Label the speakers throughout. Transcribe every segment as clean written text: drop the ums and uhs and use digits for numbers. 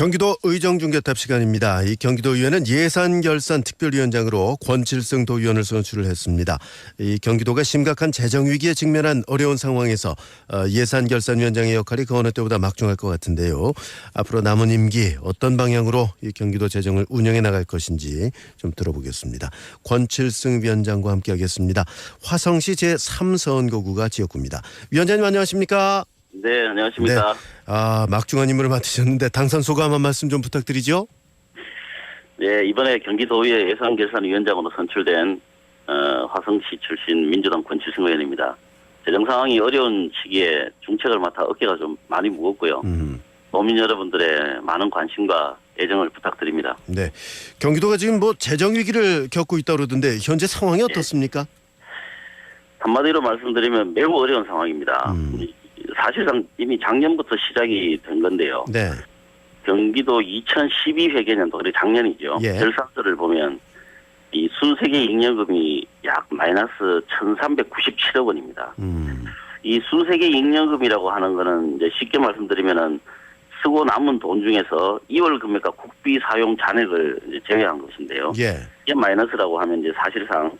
Speaker 1: 경기도 의정중개탑 시간입니다. 이 경기도의회는 예산결산특별위원장으로 권칠승 도의원을 선출을 했습니다. 이 경기도가 심각한 재정위기에 직면한 어려운 상황에서 예산결산위원장의 역할이 그 어느 때보다 막중할 것 같은데요. 앞으로 남은 임기 어떤 방향으로 이 경기도 재정을 운영해 나갈 것인지 좀 들어보겠습니다. 권칠승 위원장과 함께하겠습니다. 화성시 제3선거구가 지역구입니다. 위원장님 안녕하십니까?
Speaker 2: 네, 안녕하십니까.
Speaker 1: 네. 막중한 임무를 맡으셨는데 당선 소감 한 말씀 좀 부탁드리죠.
Speaker 2: 네, 이번에 경기도의회 예산결산위원장으로 선출된 화성시 출신 민주당 권칠승 의원입니다. 재정 상황이 어려운 시기에 중책을 맡아 어깨가 좀 많이 무겁고요. 도민 여러분들의 많은 관심과 애정을 부탁드립니다.
Speaker 1: 네, 경기도가 지금 재정 위기를 겪고 있다고 그러던데 현재 상황이 어떻습니까?
Speaker 2: 한마디로 말씀드리면 매우 어려운 상황입니다. 사실상 이미 작년부터 시작이 된 건데요.
Speaker 1: 네.
Speaker 2: 경기도 2012 회계년도, 그리고 작년이죠.
Speaker 1: 예.
Speaker 2: 결산서를 보면 이 순세계 잉여금이 약 마이너스 1,397억 원입니다. 이 순세계 잉여금이라고 하는 거는 이제 쉽게 말씀드리면은 쓰고 남은 돈 중에서 2월 금액과 국비 사용 잔액을 이제 제외한 것인데요.
Speaker 1: 예.
Speaker 2: 이게 마이너스라고 하면 이제 사실상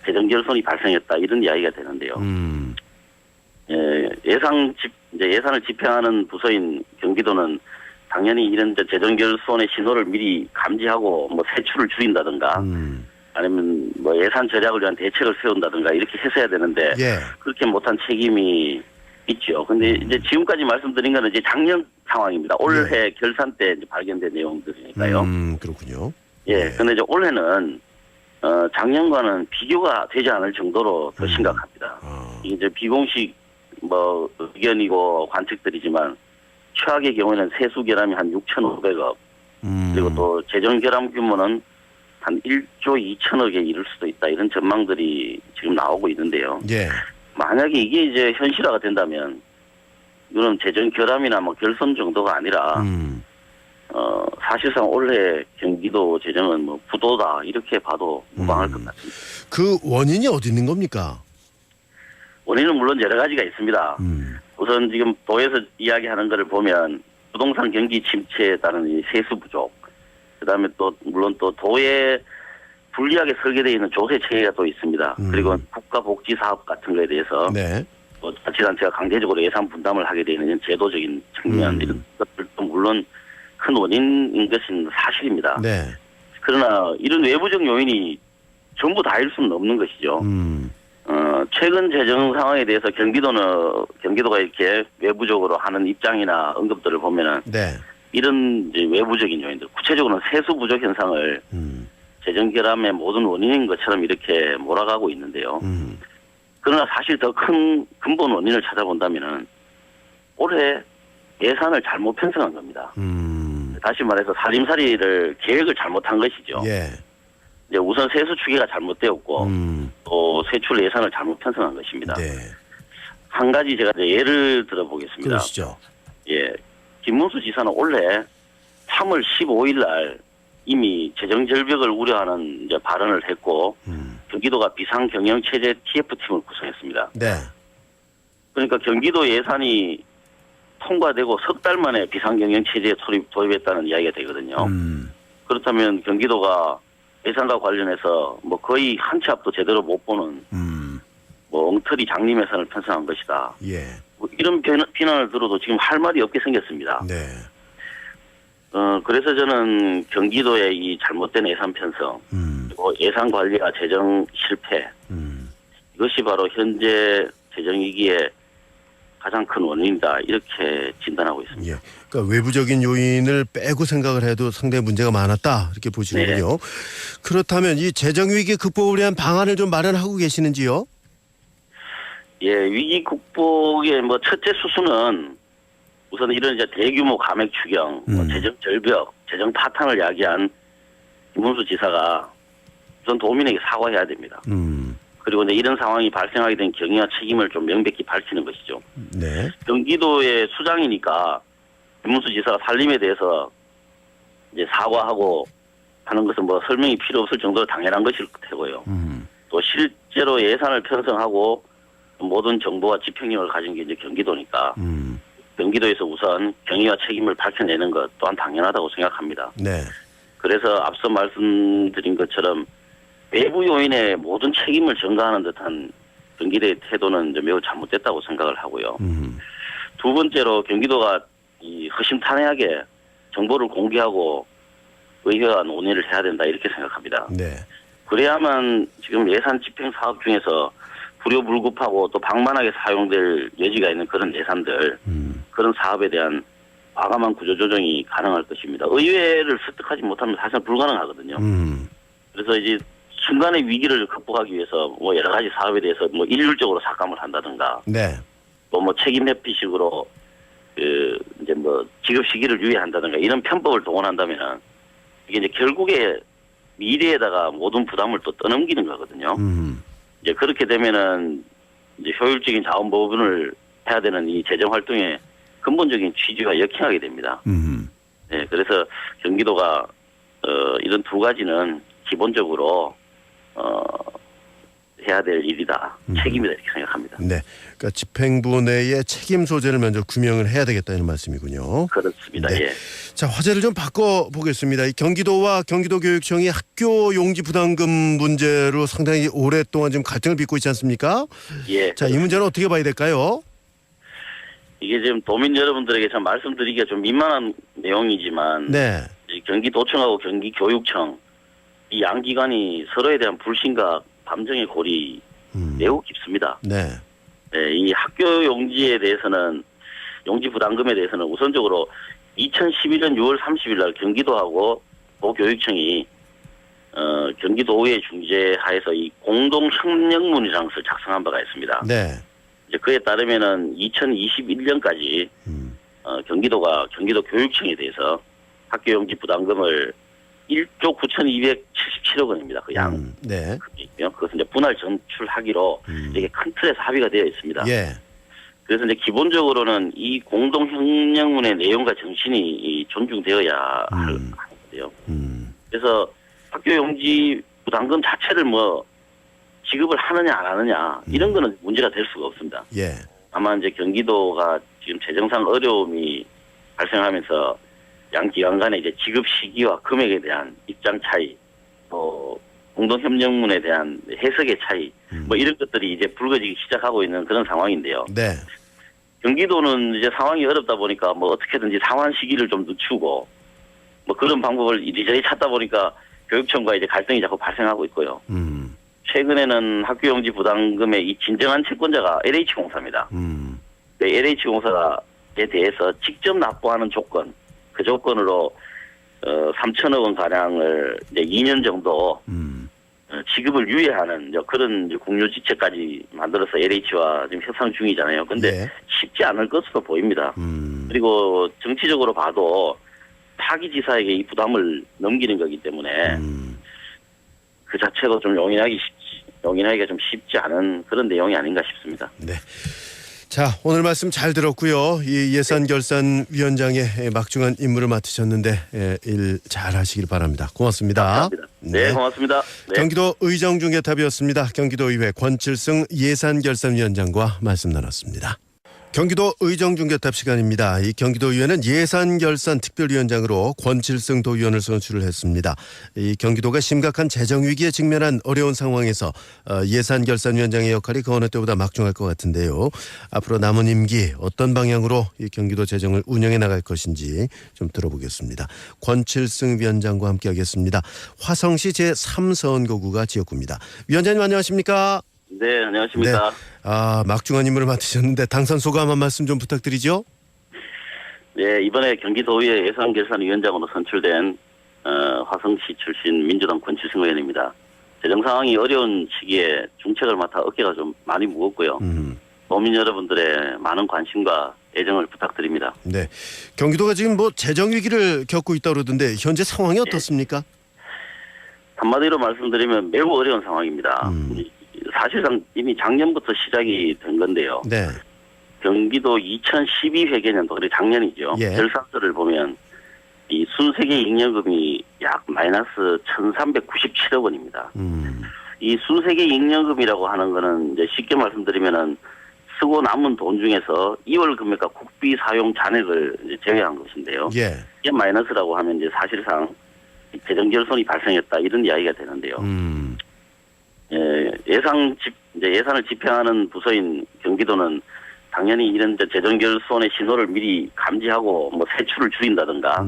Speaker 2: 재정 결손이 발생했다 이런 이야기가 되는데요. 예산을 집행하는 부서인 경기도는 당연히 이런 재정 결손의 신호를 미리 감지하고 세출을 줄인다든가 아니면 예산 절약을 위한 대책을 세운다든가 이렇게 했어야 되는데
Speaker 1: 예.
Speaker 2: 그렇게 못한 책임이 있죠. 근데 이제 지금까지 말씀드린 거는 이제 작년 상황입니다. 올해 결산 때 이제 발견된 내용들이니까요.
Speaker 1: 그렇군요.
Speaker 2: 예. 근데 이제 올해는 작년과는 비교가 되지 않을 정도로 더 심각합니다. 이제 비공식 의견이고 관측들이지만 최악의 경우에는 세수 결함이 한 6,500억 그리고 또 재정 결함 규모는 한 1조 2천억에 이를 수도 있다 이런 전망들이 지금 나오고 있는데요.
Speaker 1: 예.
Speaker 2: 만약에 이게 이제 현실화가 된다면 이런 재정 결함이나 결손 정도가 아니라 사실상 올해 경기도 재정은 부도다 이렇게 봐도 무방할 것 같습니다.
Speaker 1: 그 원인이 어디 있는 겁니까?
Speaker 2: 원인은 물론 여러 가지가 있습니다. 우선 지금 도에서 이야기하는 것을 보면 부동산 경기 침체에 따른 이 세수 부족, 그다음에 또 물론 또 도에 불리하게 설계되어 있는 조세 체계가 또 있습니다. 그리고 국가복지 사업 같은 거에 대해서
Speaker 1: 네.
Speaker 2: 자치단체가 강제적으로 예산 분담을 하게 되는 제도적인 측면 이런 것들도 물론 큰 원인인 것은 사실입니다.
Speaker 1: 네.
Speaker 2: 그러나 이런 외부적 요인이 전부 다일 수는 없는 것이죠. 최근 재정 상황에 대해서 경기도가 이렇게 외부적으로 하는 입장이나 언급들을 보면은
Speaker 1: 네.
Speaker 2: 이런 이제 외부적인 요인들, 구체적으로는 세수 부족 현상을 재정 결함의 모든 원인인 것처럼 이렇게 몰아가고 있는데요. 그러나 사실 더 큰 근본 원인을 찾아본다면은 올해 예산을 잘못 편성한 겁니다. 다시 말해서 살림살이를 계획을 잘못한 것이죠.
Speaker 1: 예.
Speaker 2: 이제 우선 세수 추계가 잘못되었고 또 세출 예산을 잘못 편성한 것입니다.
Speaker 1: 네.
Speaker 2: 한 가지 제가 이제 예를 들어보겠습니다.
Speaker 1: 그러시죠.
Speaker 2: 예, 김문수 지사는 올해 3월 15일 날 이미 재정 절벽을 우려하는 이제 발언을 했고 경기도가 비상경영체제 TF팀을 구성했습니다.
Speaker 1: 네.
Speaker 2: 그러니까 경기도 예산이 통과되고 석 달 만에 비상경영체제에 도입했다는 이야기가 되거든요. 그렇다면 경기도가 예산과 관련해서 거의 한 치 앞도 제대로 못 보는 엉터리 장림 예산을 편성한 것이다.
Speaker 1: 예.
Speaker 2: 이런 비난을 들어도 지금 할 말이 없게 생겼습니다.
Speaker 1: 네.
Speaker 2: 그래서 저는 경기도의 이 잘못된 예산 편성, 그리고 예산 관리와 재정 실패, 이것이 바로 현재 재정 위기의 가장 큰 원인이다 이렇게 진단하고 있습니다.
Speaker 1: 예. 그러니까 외부적인 요인을 빼고 생각을 해도 상당히 문제가 많았다 이렇게 보시는군요.
Speaker 2: 네.
Speaker 1: 그렇다면 이 재정 위기 극복을 위한 방안을 좀 마련하고 계시는지요?
Speaker 2: 예, 위기 극복의 첫째 수순은 우선 이런 이제 대규모 감액 추경, 재정 절벽, 재정 파탄을 야기한 김문수 지사가 우선 도민에게 사과해야 됩니다. 그리고 이제 이런 상황이 발생하게 된 경위와 책임을 좀 명백히 밝히는 것이죠.
Speaker 1: 네.
Speaker 2: 경기도의 수장이니까 김문수 지사가 살림에 대해서 이제 사과하고 하는 것은 설명이 필요 없을 정도로 당연한 것일 테고요. 또 실제로 예산을 편성하고 모든 정보와 집행력을 가진 게 이제 경기도니까 경기도에서 우선 경위와 책임을 밝혀내는 것 또한 당연하다고 생각합니다.
Speaker 1: 네.
Speaker 2: 그래서 앞서 말씀드린 것처럼 외부 요인의 모든 책임을 전가하는 듯한 경기도의 태도는 이제 매우 잘못됐다고 생각을 하고요. 두 번째로 경기도가 이 허심탄회하게 정보를 공개하고 의회와 논의를 해야 된다 이렇게 생각합니다.
Speaker 1: 네.
Speaker 2: 그래야만 지금 예산 집행 사업 중에서 불효불급하고 또 방만하게 사용될 여지가 있는 그런 예산들, 그런 사업에 대한 과감한 구조조정이 가능할 것입니다. 의회를 습득하지 못하면 사실 불가능하거든요. 그래서 이제 순간의 위기를 극복하기 위해서 뭐 여러 가지 사업에 대해서 뭐 일률적으로 삭감을 한다든가,
Speaker 1: 네.
Speaker 2: 또 뭐 책임 회피식으로 그 이제 뭐 지급 시기를 유예한다든가 이런 편법을 동원한다면은 이게 이제 결국에 미래에다가 모든 부담을 또 떠넘기는 거거든요. 이제 그렇게 되면은 이제 효율적인 자원 보분을 해야 되는 이 재정 활동의 근본적인 취지가 역행하게 됩니다. 네, 그래서 경기도가 이런 두 가지는 기본적으로 해야 될 일이다, 책임이다 이렇게 생각합니다.
Speaker 1: 네, 그러니까 집행부 내의 책임 소재를 먼저 규명을 해야 되겠다는 말씀이군요.
Speaker 2: 그렇습니다.
Speaker 1: 네.
Speaker 2: 예.
Speaker 1: 자, 화제를 좀 바꿔 보겠습니다. 이 경기도와 경기도교육청이 학교 용지 부담금 문제로 상당히 오랫동안 지금 갈등을 빚고 있지 않습니까?
Speaker 2: 예.
Speaker 1: 자, 이 문제는 어떻게 봐야 될까요?
Speaker 2: 이게 지금 도민 여러분들에게 참 말씀드리기가 좀 민망한 내용이지만,
Speaker 1: 네.
Speaker 2: 이 경기도청하고 경기교육청 이 양 기관이 서로에 대한 불신과 감정의 골이 매우 깊습니다.
Speaker 1: 네.
Speaker 2: 네, 이 학교 용지에 대해서는, 용지 부담금에 대해서는 우선적으로 2011년 6월 30일 날 경기도하고 도교육청이 경기도의회 중재하에서 이 공동 협력문이라는 것을 작성한 바가 있습니다.
Speaker 1: 네.
Speaker 2: 이제 그에 따르면은 2021년까지 경기도가 경기도 교육청에 대해서 학교 용지 부담금을 1조 9,277억 원입니다. 그 양.
Speaker 1: 네.
Speaker 2: 그것을 이제 분할 전출하기로 이게 큰 틀에서 합의가 되어 있습니다.
Speaker 1: 예.
Speaker 2: 그래서 이제 기본적으로는 이 공동 협력문의 내용과 정신이 존중되어야 하는데요. 그래서 학교 용지 부담금 자체를 뭐 지급을 하느냐 안 하느냐 이런 거는 문제가 될 수가 없습니다.
Speaker 1: 예.
Speaker 2: 다만 이제 경기도가 지금 재정상 어려움이 발생하면서 양 기관 간의 이제 지급 시기와 금액에 대한 입장 차이, 또 공동 협력문에 대한 해석의 차이, 뭐 이런 것들이 이제 불거지기 시작하고 있는 그런 상황인데요.
Speaker 1: 네.
Speaker 2: 경기도는 이제 상황이 어렵다 보니까 뭐 어떻게든지 상환 시기를 좀 늦추고 뭐 그런 방법을 이리저리 찾다 보니까 교육청과 이제 갈등이 자꾸 발생하고 있고요. 최근에는 학교용지 부담금의 이 진정한 채권자가 LH공사입니다. 네, LH공사에 대해서 직접 납부하는 조건, 그 조건으로 3천억 원 가량을 이제 2년 정도 지급을 유예하는 그런 공유지체까지 만들어서 LH와 지금 협상 중이잖아요. 근데
Speaker 1: 예.
Speaker 2: 쉽지 않을 것으로 보입니다. 그리고 정치적으로 봐도 파기지사에게 이 부담을 넘기는 거기 때문에 그 자체도 좀 용인하기가 좀 쉽지 않은 그런 내용이 아닌가 싶습니다.
Speaker 1: 네. 자, 오늘 말씀 잘 들었고요. 이 예산결산위원장의 막중한 임무를 맡으셨는데 일 잘하시길 바랍니다. 고맙습니다.
Speaker 2: 감사합니다. 네, 고맙습니다. 네.
Speaker 1: 경기도 의정중개탑이었습니다. 경기도의회 권칠승 예산결산위원장과 말씀 나눴습니다. 경기도 의정중개탑 시간입니다. 이 경기도의회는 예산결산특별위원장으로 권칠승 도의원을 선출을 했습니다. 이 경기도가 심각한 재정위기에 직면한 어려운 상황에서 예산결산위원장의 역할이 그 어느 때보다 막중할 것 같은데요. 앞으로 남은 임기 어떤 방향으로 이 경기도 재정을 운영해 나갈 것인지 좀 들어보겠습니다. 권칠승 위원장과 함께하겠습니다. 화성시 제3선거구가 지역구입니다. 위원장님 안녕하십니까?
Speaker 2: 네, 안녕하십니까?
Speaker 1: 네. 막중한 임무를 맡으셨는데 당선 소감 한 말씀 좀 부탁드리죠.
Speaker 2: 네, 이번에 경기도의회 예산결산위원장으로 선출된 화성시 출신 민주당 권칠승 의원입니다. 재정 상황이 어려운 시기에 중책을 맡아 어깨가 좀 많이 무겁고요. 도민 여러분들의 많은 관심과 애정을 부탁드립니다.
Speaker 1: 네, 경기도가 지금 뭐 재정 위기를 겪고 있다고 그러던데 현재 상황이 어떻습니까?
Speaker 2: 한마디로 말씀드리면 매우 어려운 상황입니다. 사실상 이미 작년부터 시작이 된 건데요.
Speaker 1: 네.
Speaker 2: 경기도 2012 회계년도, 그리고 작년이죠.
Speaker 1: 예.
Speaker 2: 결산서를 보면 이 순세계 잉여금이 약 마이너스 1,397억 원입니다. 이 순세계 잉여금이라고 하는 거는 이제 쉽게 말씀드리면은 쓰고 남은 돈 중에서 2월 금액과 국비 사용 잔액을 이제 제외한 것인데요.
Speaker 1: 예.
Speaker 2: 이게 마이너스라고 하면 이제 사실상 재정 결손이 발생했다 이런 이야기가 되는데요. 이제 예산을 집행하는 부서인 경기도는 당연히 이런 이제 재정 결손의 신호를 미리 감지하고 뭐 세출을 줄인다든가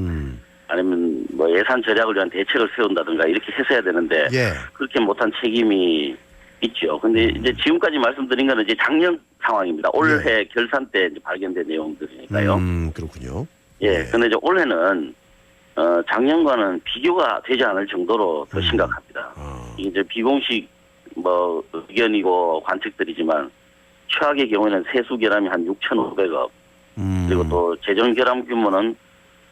Speaker 2: 아니면 뭐 예산 절약을 위한 대책을 세운다든가 이렇게 했어야 되는데
Speaker 1: 예.
Speaker 2: 그렇게 못한 책임이 있죠. 근데 이제 지금까지 말씀드린 거는 이제 작년 상황입니다. 올해 결산 때 이제 발견된 내용들이니까요.
Speaker 1: 그렇군요.
Speaker 2: 예. 근데 이제 올해는 작년과는 비교가 되지 않을 정도로 더 심각합니다. 이제 비공식 뭐 의견이고 관측들이지만 최악의 경우에는 세수 결함이 한 6,500억 그리고 또 재정 결함 규모는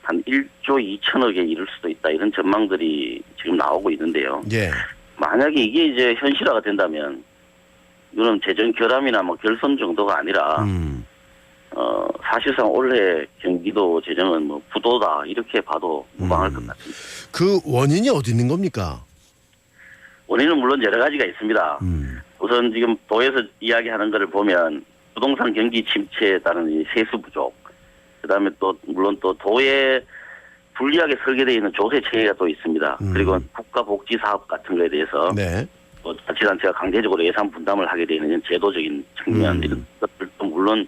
Speaker 2: 한 1조 2천억에 이를 수도 있다 이런 전망들이 지금 나오고 있는데요.
Speaker 1: 예.
Speaker 2: 만약에 이게 이제 현실화가 된다면 이거는 재정 결함이나 뭐 결손 정도가 아니라 사실상 올해 경기도 재정은 뭐 부도다 이렇게 봐도 무방할 것 같습니다.
Speaker 1: 그 원인이 어디 있는 겁니까?
Speaker 2: 원인은 물론 여러 가지가 있습니다. 우선 지금 도에서 이야기하는 것을 보면 부동산 경기 침체에 따른 이 세수 부족, 그다음에 또 물론 또 도에 불리하게 설계되어 있는 조세 체계가 또 있습니다. 그리고 국가복지 사업 같은 거에 대해서
Speaker 1: 네.
Speaker 2: 뭐 자치단체가 강제적으로 예산 분담을 하게 되는 제도적인 측면 이런 것들도 물론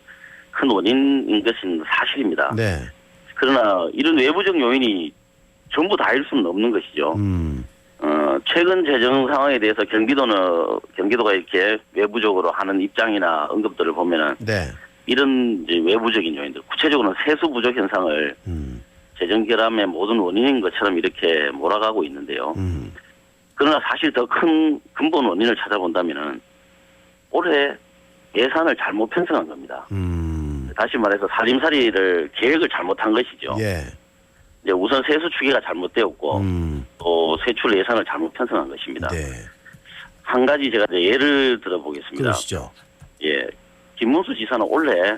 Speaker 2: 큰 원인인 것은 사실입니다.
Speaker 1: 네.
Speaker 2: 그러나 이런 외부적 요인이 전부 다일 수는 없는 것이죠. 최근 재정 상황에 대해서 경기도가 이렇게 외부적으로 하는 입장이나 언급들을 보면은
Speaker 1: 네.
Speaker 2: 이런 이제 외부적인 요인들, 구체적으로는 세수 부족 현상을 재정 결함의 모든 원인인 것처럼 이렇게 몰아가고 있는데요. 그러나 사실 더 큰 근본 원인을 찾아본다면은 올해 예산을 잘못 편성한 겁니다. 다시 말해서 살림살이를 계획을 잘못한 것이죠.
Speaker 1: 예.
Speaker 2: 이제 우선 세수 추계가 잘못되었고 또 세출 예산을 잘못 편성한 것입니다.
Speaker 1: 네.
Speaker 2: 한 가지 제가 이제 예를 들어보겠습니다.
Speaker 1: 그러시죠.
Speaker 2: 예, 김문수 지사는 올해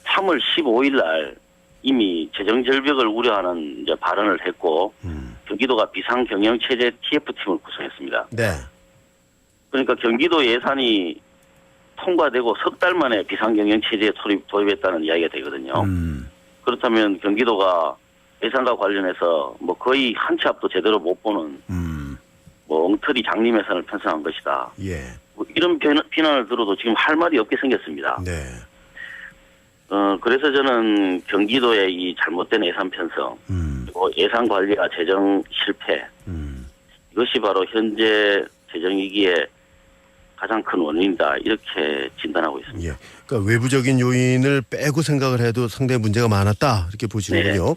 Speaker 2: 3월 15일 날 이미 재정 절벽을 우려하는 이제 발언을 했고 경기도가 비상경영체제 TF팀을 구성했습니다.
Speaker 1: 네.
Speaker 2: 그러니까 경기도 예산이 통과되고 석 달 만에 비상경영체제에 도입했다는 이야기가 되거든요. 그렇다면 경기도가 예산과 관련해서 뭐 거의 한 치 앞도 제대로 못 보는 뭐 엉터리 장림 예산을 편성한 것이다.
Speaker 1: 예.
Speaker 2: 뭐 이런 비난을 들어도 지금 할 말이 없게 생겼습니다.
Speaker 1: 네.
Speaker 2: 그래서 저는 경기도의 이 잘못된 예산 편성, 그리고 예산 관리와 재정 실패, 이것이 바로 현재 재정 위기의 가장 큰 원인이다 이렇게 진단하고 있습니다.
Speaker 1: 예. 그러니까 외부적인 요인을 빼고 생각을 해도 상당히 문제가 많았다 이렇게 보시는군요.
Speaker 2: 네.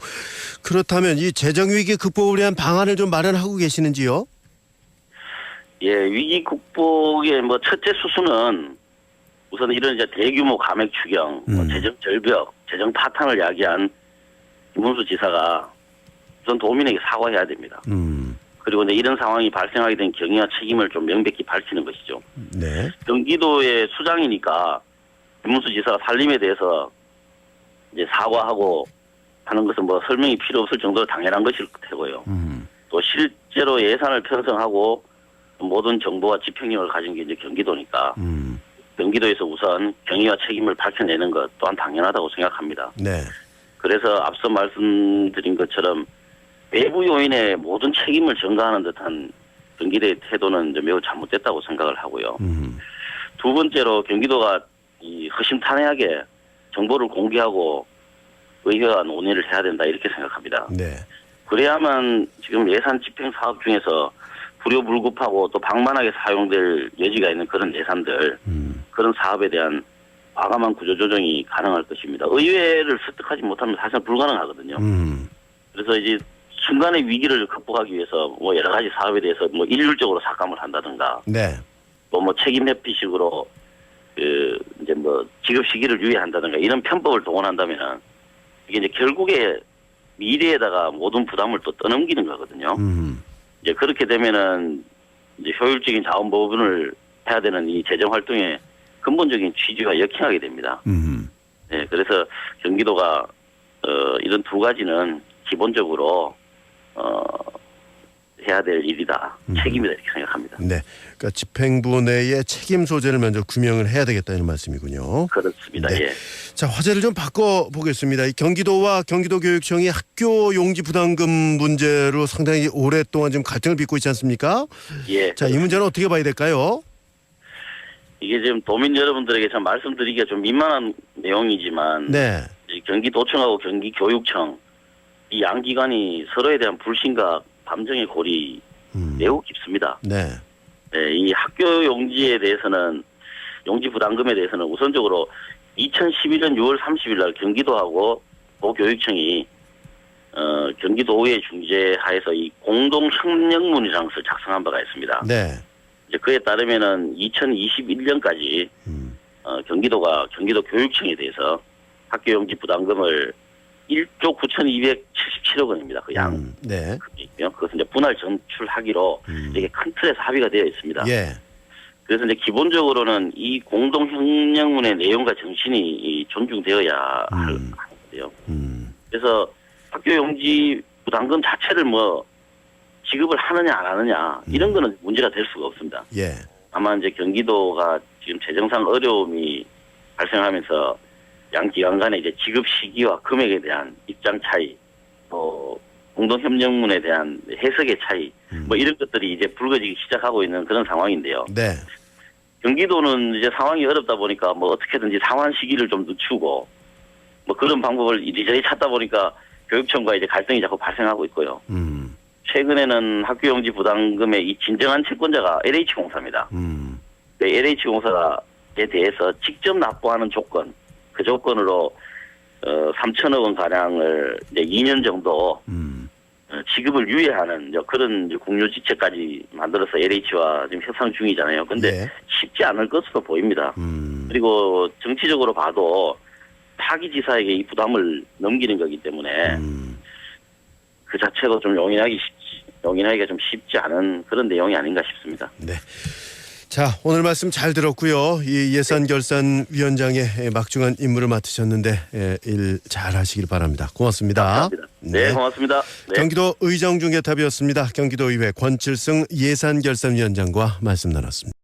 Speaker 1: 그렇다면 이 재정 위기 극복을 위한 방안을 좀 마련하고 계시는지요?
Speaker 2: 예, 위기 극복의 뭐 첫째 수순은 우선 이런 이제 대규모 감액 추경, 뭐 재정 절벽, 재정 파탄을 야기한 김문수 지사가 우선 도민에게 사과해야 됩니다. 그리고 이제 이런 상황이 발생하게 된 경위와 책임을 좀 명백히 밝히는 것이죠.
Speaker 1: 네.
Speaker 2: 경기도의 수장이니까 김문수 지사가 살림에 대해서 이제 사과하고 하는 것은 뭐 설명이 필요 없을 정도로 당연한 것일 테고요. 또 실제로 예산을 편성하고 모든 정보와 집행력을 가진 게 이제 경기도니까 경기도에서 우선 경위와 책임을 밝혀내는 것 또한 당연하다고 생각합니다.
Speaker 1: 네.
Speaker 2: 그래서 앞서 말씀드린 것처럼 외부 요인의 모든 책임을 전가하는 듯한 경기도의 태도는 이제 매우 잘못됐다고 생각을 하고요. 두 번째로 경기도가 이 허심탄회하게 정보를 공개하고 의회와 논의를 해야 된다 이렇게 생각합니다.
Speaker 1: 네.
Speaker 2: 그래야만 지금 예산 집행 사업 중에서 불효불급하고 또 방만하게 사용될 여지가 있는 그런 예산들, 그런 사업에 대한 과감한 구조조정이 가능할 것입니다. 의회를 설득하지 못하면 사실 불가능하거든요. 그래서 이제 순간의 위기를 극복하기 위해서 뭐 여러 가지 사업에 대해서 뭐 일률적으로 삭감을 한다든가,
Speaker 1: 네.
Speaker 2: 또 뭐 책임 회피식으로 그 이제 뭐 지급 시기를 유예한다든가 이런 편법을 동원한다면은 이게 이제 결국에 미래에다가 모든 부담을 또 떠넘기는 거거든요. 이제 그렇게 되면은 이제 효율적인 자원 보분을 해야 되는 이 재정 활동의 근본적인 취지가 역행하게 됩니다. 네, 그래서 경기도가 이런 두 가지는 기본적으로 해야 될 일이다. 책임이다 이렇게 생각합니다.
Speaker 1: 네, 그러니까 집행부 내의 책임 소재를 먼저 규명을 해야 되겠다는 말씀이군요.
Speaker 2: 그렇습니다.
Speaker 1: 네.
Speaker 2: 예.
Speaker 1: 자, 화제를 좀 바꿔 보겠습니다. 이 경기도와 경기도교육청이 학교 용지 부담금 문제로 상당히 오랫동안 좀 갈등을 빚고 있지 않습니까?
Speaker 2: 예.
Speaker 1: 자, 이 문제는 어떻게 봐야 될까요?
Speaker 2: 이게 지금 도민 여러분들에게 참 말씀드리기가 좀 민망한 내용이지만
Speaker 1: 네.
Speaker 2: 이 경기도청하고 경기교육청 이 양 기관이 서로에 대한 불신과 감정의 골이 매우 깊습니다.
Speaker 1: 네.
Speaker 2: 네, 이 학교 용지에 대해서는 용지 부담금에 대해서는 우선적으로 2011년 6월 30일 날 경기도하고 도교육청이 경기도의회 중재하에서 이 공동 협력문이라는 것을 작성한 바가 있습니다.
Speaker 1: 네.
Speaker 2: 이제 그에 따르면은 2021년까지 경기도가 경기도 교육청에 대해서 학교 용지 부담금을 1조 9,277억 원입니다. 그 양.
Speaker 1: 네.
Speaker 2: 그것을 이제 분할 전출하기로 이게 큰 틀에서 합의가 되어 있습니다.
Speaker 1: 예.
Speaker 2: 그래서 이제 기본적으로는 이 공동협력문의 내용과 정신이 존중되어야 하는데요. 그래서 학교 용지 부담금 자체를 뭐 지급을 하느냐 안 하느냐 이런 거는 문제가 될 수가 없습니다.
Speaker 1: 예.
Speaker 2: 다만 이제 경기도가 지금 재정상 어려움이 발생하면서 양 기관 간의 이제 지급 시기와 금액에 대한 입장 차이, 또 공동협력문에 대한 해석의 차이, 뭐 이런 것들이 이제 불거지기 시작하고 있는 그런 상황인데요.
Speaker 1: 네.
Speaker 2: 경기도는 이제 상황이 어렵다 보니까 뭐 어떻게든지 상환 시기를 좀 늦추고 뭐 그런 방법을 이리저리 찾다 보니까 교육청과 이제 갈등이 자꾸 발생하고 있고요. 최근에는 학교용지 부담금의 이 진정한 채권자가 LH공사입니다. LH공사에 대해서 직접 납부하는 조건, 그 조건으로 3천억 원 가량을 이제 2년 정도 지급을 유예하는 그런 이제 국료지체까지 만들어서 LH와 지금 협상 중이잖아요. 근데
Speaker 1: 네.
Speaker 2: 쉽지 않을 것으로 보입니다. 그리고 정치적으로 봐도 타기지사에게 이 부담을 넘기는 거기 때문에 그 자체도 좀 용인하기가 좀 쉽지 않은 그런 내용이 아닌가 싶습니다.
Speaker 1: 네. 자, 오늘 말씀 잘 들었고요. 이 예산결산위원장의 막중한 임무를 맡으셨는데 일 잘 하시길 바랍니다. 고맙습니다.
Speaker 2: 감사합니다. 네, 고맙습니다. 네.
Speaker 1: 경기도 의정중개탑이었습니다. 경기도의회 권칠승 예산결산위원장과 말씀 나눴습니다.